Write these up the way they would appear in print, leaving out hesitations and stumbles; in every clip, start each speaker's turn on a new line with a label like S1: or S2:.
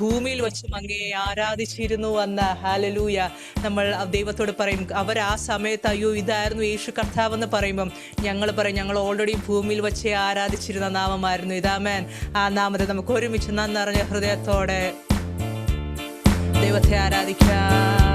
S1: ഭൂമിയിൽ വെച്ചും അങ്ങയെ ആരാധിച്ചിരുന്നു എന്ന്. ഹല്ലേലൂയ. നമ്മൾ ദൈവത്തോട് പറയും, അവർ ആ സമയത്ത് അയ്യോ ഇതായിരുന്നു യേശു കർത്താവെന്ന് പറയുമ്പം ഞങ്ങൾ പറയും ഞങ്ങൾ ഓൾറെഡി ഭൂമിയിൽ വെച്ച് ആരാധിച്ചിരുന്ന നാമമായിരുന്നു ഇതാമേൻ. ആ നാമത്തെ നമുക്ക് ഒരുമിച്ച് നന്നറിഞ്ഞ ഹൃദയത്തോടെ ദൈവത്തെ ആരാധിക്കാം.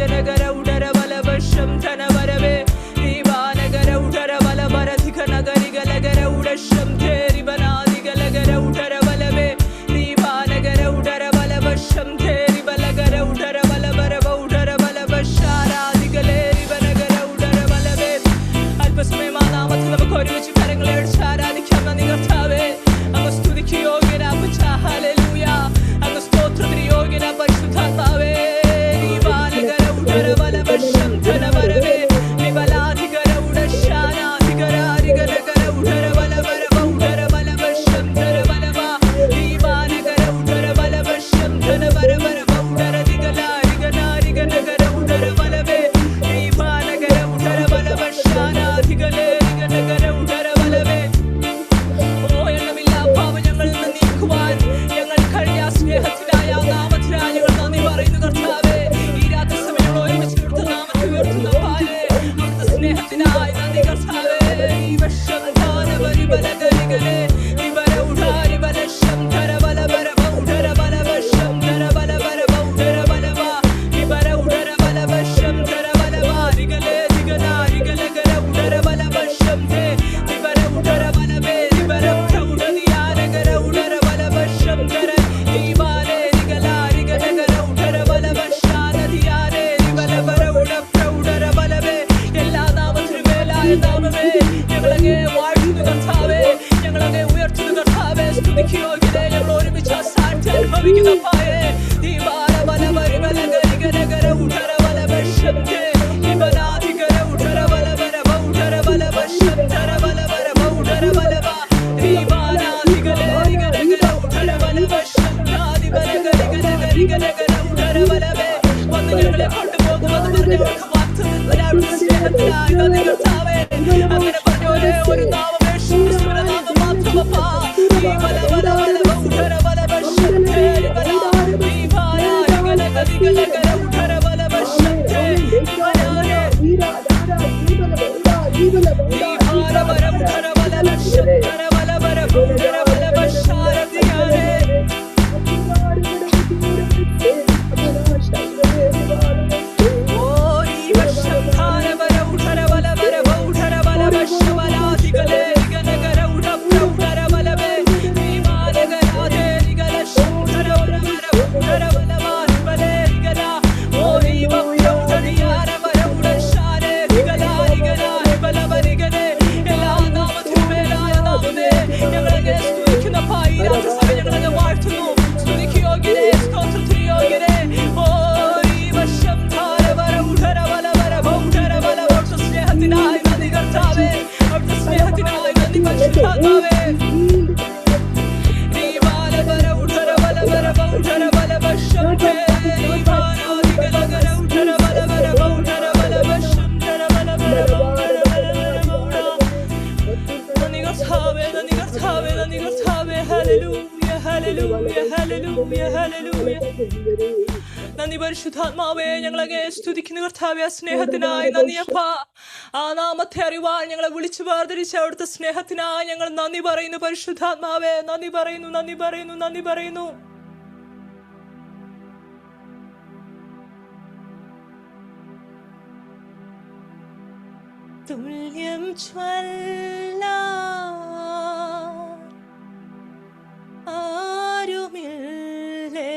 S1: രിഗനഗര ഉടര വലവശം ധനവരവേ ദീപാനഗര ഉടര വലവരധികനഗരികലഗര ഉടശം ധേരിബനാദികലഗര ഉടര വലവേ ദീപാനഗര ഉടര വലവശം ധേരിബലഗര ഉടര വലവരവ ഉടര വലവശാരാദികലേരിബനഗര ഉടര വലവേ. അല്പസമയം ആ നാമത്തിൽ നമുക്ക് ഒരുമിച്ച് കരങ്ങളെ അടിച്ച് ആരാധിക്കാം. നന്ദി കർത്താവേ, അങ്ങ് സ്തുതിക്ക് യോഗ്യനാ അപ്പച്ച. ഹല്ലേലൂയ. അങ്ങ് സ്തോത്രത്തിന് യോഗ്യനാ പരിശുദ്ധാത്മാവേ. ദീപാനഗര ഉടര വലവശം ധനവരവേ വിബലാധികര ഉടശാനാധികരാധികനഗര ഉടര വലവരവ ഉടര വലവശം ധനവരവ ദീപാനഗര ഉടര വലവശം ധനവരവരവ ഉടര ദിഗലാരികനാരികനഗര ഉടര വലവേ ദീപാനഗര ഉടര വലവശാനാധികലേരികനഗര ഉടര വലവേ. ഓ എണ്ണമില്ല പാപം ഞങ്ങളിൽ നിന്ന് നീക്കുവാൻ ഞങ്ങൾ കഴിഞ്ഞ സ്നേഹത്തിനായ നാമത്തിനായി ഞങ്ങൾ നന്ദി പറയുന്നു കർത്താവേ. ഈ രാത്രി സമയം ഒരുമിച്ച് കൊടുത്ത നാമത്തെ ഉയർത്തുന്ന പാലേ അവിടുത്തെ സ്നേഹത്തിനായി നന്ദി കർത്താവേ. ഈ വർഷം ധാരവരിബലഗരികളെ വിവര ഉടാരി ബലശം ധരബലവരവ ഉടര ബലവശം ധരബലവരവ ഉടര ബലവ വിവര ഉടര ബലവശം ധരബലവാരികളെ ദിഗലാരികളഗര ഉടര ബലവശം ധേ വിവര ഉടര ബലവേ വിവര ഉടനിയാനഗര ഉടര ബലവശം ധര ദീപാലേ ദിഗലാരികളഗര ഉടര ബലവശാനദിയാനേ വിവരവര ഉടര ബലവേ. എല്ലാ നാമത്തിനും മേലായ നാമമേ ഞങ്ങളങ്ങേ വാഴ്ത്തുന്നു കർത്താവേ, ഞങ്ങളങ്ങേ ഉയർത്തുന്നു കർത്താവേ. സ്തുതിക്ക് യോഗ്യതേ ഞങ്ങൾ ഒരുമിച്ച് സാക്ഷി അനുഭവിക്കുന്ന പായേ ദീപാല ബലവരിബലഗരികനഗര ഉടര ബലവശം ധേ വിബലാധികര ഉടര ബലവരവ ഉടര ബലവശം ധര ബലവരവ ഉടര ബലവ ദീപാനാധികലേരികനഗര ഉടര ബലവശം ധാദിബലഗരികനഗരികനഗര ഉടര ബലവേ. വന്ന് ഞങ്ങളെ കൊണ്ടുപോകുമെന്ന് പറഞ്ഞവർക്ക് വാഗ്ദത്തത്തിനായി സ്നേഹത്തിനായി നന്ദി കർത്താവേ. അങ്ങനെ പറഞ്ഞ ഒരേ ഒരു നാമം യേശുക്രിസ്തുവിന്റെ നാമം മാത്രമപ്പാ. ദീപലവലവലവ ഉടര ബലവശം ധേ വിബല ദീപാനാരികനഗരികനഗര ഉടര ബലവശം ധേ വിബലാനേ ദീപാലവര ഉടര ബലവശം ധര ബലവരവ ഉടര ബലവശാരദിയാനേ. ഓ ഈ വർഷം ധാരവര ഉടര ബലവരവ ഉടര ബലവശബലാധികലേരികനഗര ഉടപ്ര ഉടര ബലവേ ദീപാനഗരാധേരികലശം ഉടര ബലവരവ ഉടര ബലവാരിബലേരികന ഓ ഈ വക്ര ഉടനിയാനവര ഉടശാനേ ദിഗലാരികനാരി ബലവരികനേ. എല്ലാ നാമത്തിനും മേലായ നാമമേ ഞങ്ങളങ്ങേ സ്തുതിക്കുന്ന പായി രാത്രി സമയം ഞങ്ങളങ്ങേ വാഴ്ത്തുന്നു. സ്തുതിക്ക് യോഗ്യനേ, സ്തോത്രത്തിന് യോഗ്യനേ. ഓ ഈ വർഷം ധാരവര ഉടര ബലവരവ ഉടര ബലവ അവിടുത്തെ സ്നേഹത്തിനായി നന്ദി കർത്താവേ, അവിടുത്തെ സ്നേഹത്തിനായി നന്ദി പരിശുദ്ധാത്മാവേ. ദീപാലവര ഉടര ബലവരവ ഉടര ബലവശം ധേ ദീപാനാദികലഗര ഉടര ബലവരവ ഉടര ബലവശം ധര ബലവരവ ഉടര ബലവരവ ഉട. നന്ദി കർത്താവേ, നന്ദി കർത്താവേ, നന്ദി കർത്താവേ. Hallelujah, hallelujah, hallelujah, hallelujah. നന്ദി പരിശുദ്ധാത്മാവേ, ഞങ്ങളങ്ങേ സ്തുതിക്കുന്ന കർത്താവേ. സ്നേഹത്തിനായി നന്ദിയപ്പാ. ആ നാമത്തെ അറിവാൻ ഞങ്ങളെ വിളിച്ചു വേർതിരിച്ച അവിടുത്തെ സ്നേഹത്തിനായി ഞങ്ങൾ നന്ദി പറയുന്നു പരിശുദ്ധാത്മാവേ. നന്ദി പറയുന്നു, നന്ദി പറയുന്നു, നന്ദി പറയുന്നു. തുല്യം ചൊല്ലാൻ ആരുമില്ലേ,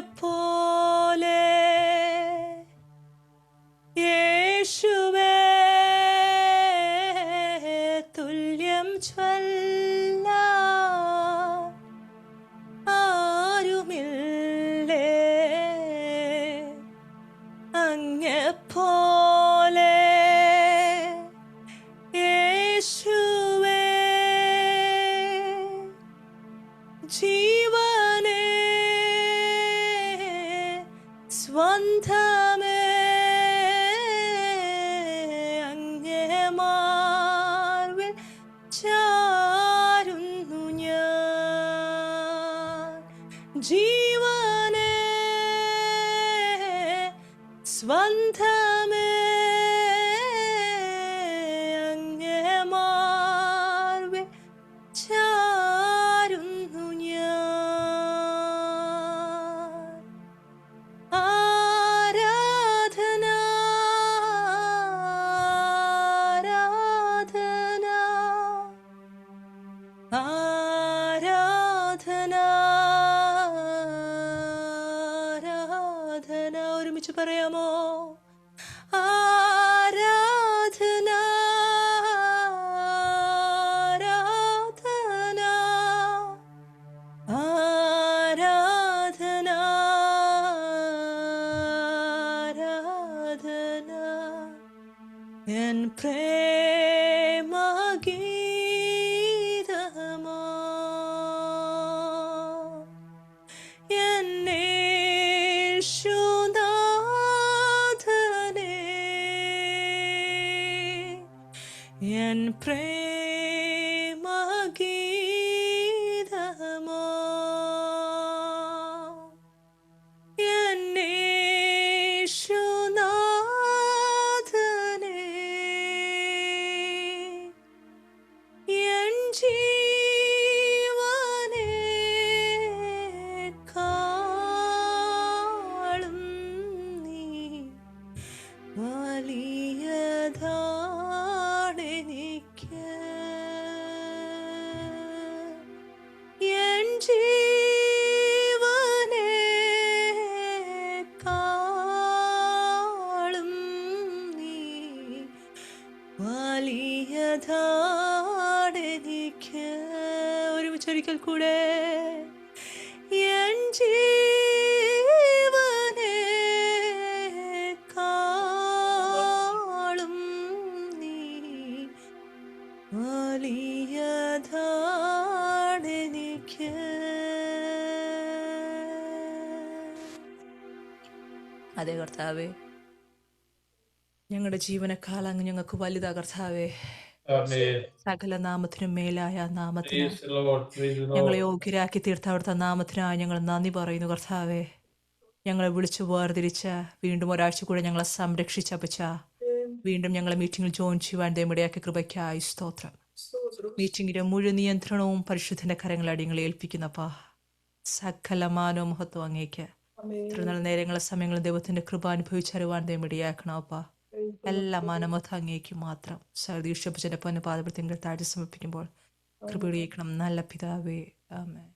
S1: അങ്ങെപ്പോലെ യേശുവേ. തുല്യം ചൊല്ലാൻ ആരുമില്ലേ, അങ്ങെപ്പോലെ യേശുവേ. ജീവനേ സ്വന്തമേ അങ്ങേ മാർവിൽ ചാരുന്നു ഞാൻ. ജീവനേ സ്വന്തമേ അങ്ങേ മാർവിൽ ചാരുന്നു ഞാൻ. പറയാമോ? ആരാധന ആരാധന ആരാധന ആരാധന എൻ പ്രേമഗീതമോ എന്നേശുനാഥനേ എൻ പ്രേമഗീതമോ എന്നേശുനാഥനേ എൻ ജീവനേക്കാളും നീ വലിയതാണെനിക്ക്. എൻ ജീവനേക്കാളും നീ വലിയതാണെനിക്ക്. ഒരുമിച്ചൊരിക്കൽ കൂടെ. എൻ ജീവനേക്കാളും നീ വലിയതാണെനിക്ക്. അതെ കർത്താവേ, ഞങ്ങളുടെ ജീവനക്കാൽ അങ്ങ് ഞങ്ങൾക്ക് വലുതാ കർത്താവേ.
S2: Amen.
S1: സകല നാമത്തിനും മേലായ നാമത്തിന്
S2: Praise the Lord. Praise the
S1: ഞങ്ങളെ
S2: Lord.
S1: യോഗ്യരാക്കി തീർത്ത അവിടുത്തെ നാമത്തിനായി ഞങ്ങൾ നന്ദി പറയുന്നു കർത്താവേ. ഞങ്ങളെ വിളിച്ചു വേർതിരിച്ച, വീണ്ടും ഒരാഴ്ച കൂടെ ഞങ്ങളെ സംരക്ഷിച്ച അപ്പച്ച, വീണ്ടും ഞങ്ങളെ മീറ്റിംഗിൽ ജോയിൻ ചെയ്യുവാൻ ദൈവമിടയാക്കിയ കൃപയ്ക്കായി സ്തോത്രം. മീറ്റിംഗിന്റെ മുഴുവൻ നിയന്ത്രണവും പരിശുദ്ധന്റെ കരങ്ങളടി ഞങ്ങളെ ഏൽപ്പിക്കുന്നപ്പാ. സകല മാനവും മഹത്വം അങ്ങേക്ക്. ഇത്ര നേരങ്ങളെ സമയങ്ങളും ദൈവത്തിന്റെ കൃപ അനുഭവിച്ചറിവാൻ ദൈവമിടയാക്കണപ്പാ. എല്ലാ മാനമൊത്ത അങ്ങേക്ക് മാത്രം. സർദീക്ഷപ്പച്ചന്റെ പൊന്നു പാദപ്രത്യങ്ങൾ താഴ്ച സമർപ്പിക്കുമ്പോൾ കൃപ നല്ല പിതാവേ. ആമേൻ.